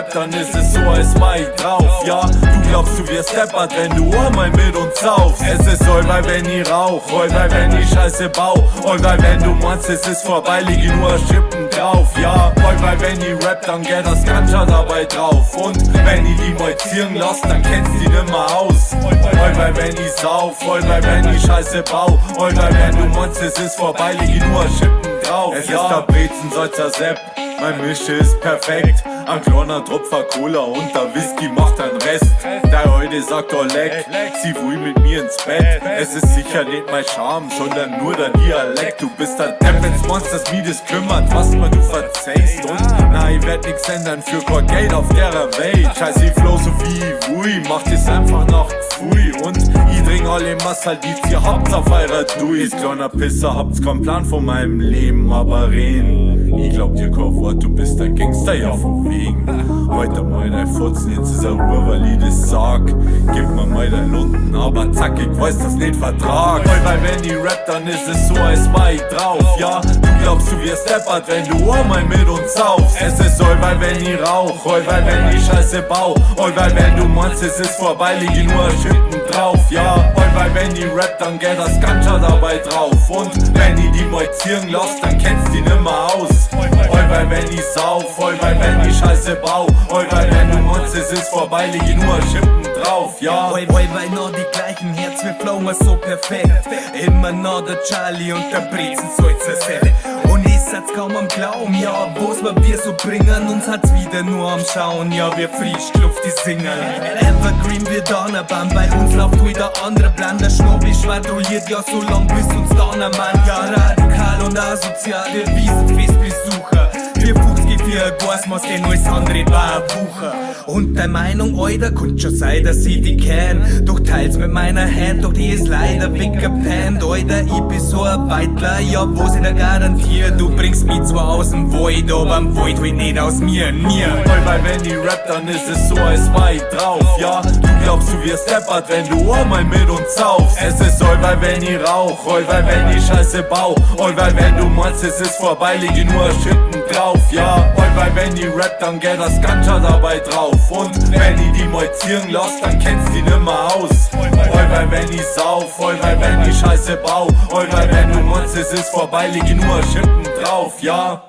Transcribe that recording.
Rap, dann ist es so, als war ich drauf, ja. Du glaubst, du wirst deppert, wenn du einmal mit uns saufst. Es ist allweil, wenn ich rauch, allweil, wenn ich Scheiße bau, allweil, wenn du meinst, es ist vorbei, lieg ich nur Schippen drauf, ja. Allweil, wenn ich rap, dann geht das Ganja dabei drauf. Und wenn ich die mal ziehen lass, dann kennst die nimmer aus. Allweil, wenn ich sauf, allweil, wenn ich Scheiße bau, allweil, wenn du meinst, es ist vorbei, lieg ich nur Schippen drauf, es ja. Ist der Brezensalzer Sepp, mein Mische ist perfekt. Ein kleiner Tropfer Cola und der Whisky macht den Rest. Der heute sagt oh leck, sie will mit mir ins Bett. Es ist sicher nicht mein Charme, sondern nur der Dialekt. Du bist der Depp, wenn's meinst, dass mich das kümmert, was mal du verzeihst. Und nein, ich werd nix ändern für kein Geld auf der Welt. Scheiß ich flow so wie ich will, macht es einfach nach Pfui. Und ich dring alle Massal, die ihr habt auf eurer durch. Kleiner Pisser, habt's keinen Plan von meinem Leben, aber reden. Ich glaub dir kein Wort, du bist der Gangster, ja von wegen. Heute mal dein Furzen, jetzt ist er Ruhe, weil ich das sag. Gib mir mal dein Lunden, aber zack, ich weiß das nicht vertrag. Weil wenn ich rap, dann ist es so, als war ich drauf, ja. Du glaubst, du wirst deppert, wenn du einmal mit uns saufst. Es ist allweil, wenn ich rauch, allweil, wenn ich Scheiße bau, allweil, wenn du meinst, es ist vorbei, lieg ich nur Schippen drauf, ja. Allweil, wenn ich rap, dann geht das Ganja dabei drauf. Und wenn ich die mal ziehen lass, dann kennst die nimmer aus. Allweil, wenn ich sauf, allweil, wenn ich Scheiße bau, allweil, wenn du meinst, es ist vorbei, lieg ich nur Schippen drauf, ja. Allweil noch die gleichen Herz, wir flowen so perfekt. Immer noch der Charlie und der Brezensalzer Sepp. Und ich satz kaum am Glauben, ja, was wir so bringen, uns hat's wieder nur am Schauen, ja, wir frisch Luft, die singen. Evergreen wird Donnerbahn, bei uns läuft wieder andere Plan, der Schnobbi schwadrolliert ja so lang, bis uns Donnermann, ja, radikal und asozial, wir Wiesenfestbesucher. Wir Fuchsgefühl, Gasmaß, denn alles andere war ein Bucher. Und der Meinung, Alter, könnte schon sein, dass ich die kenn. Doch teils mit meiner Hand, doch die ist leider weggepennt. Alter, ich bin so ein Weitler, ja, wo sie da garantiert. Du bringst mich zwar aus dem Void, aber am Void will nicht aus mir. Weil wenn ich rap, dann ist es so, als war ich drauf, ja. Du glaubst, du wirst deppert, wenn du einmal mit uns saufst. Es ist allweil, wenn ich rauch, allweil, wenn ich Scheiße bau, allweil, wenn du meinst, es ist vorbei, lieg ich nur Schippen drauf, ja. Allweil, wenn ich rap, dann geht das Ganja dabei drauf. Und wenn ich die mal ziehen lass, dann kennst die nimmer aus. Allweil, wenn ich sauf, allweil, wenn ich Scheiße bau, allweil, wenn du meinst, es ist vorbei, lieg ich nur Schippen drauf, ja.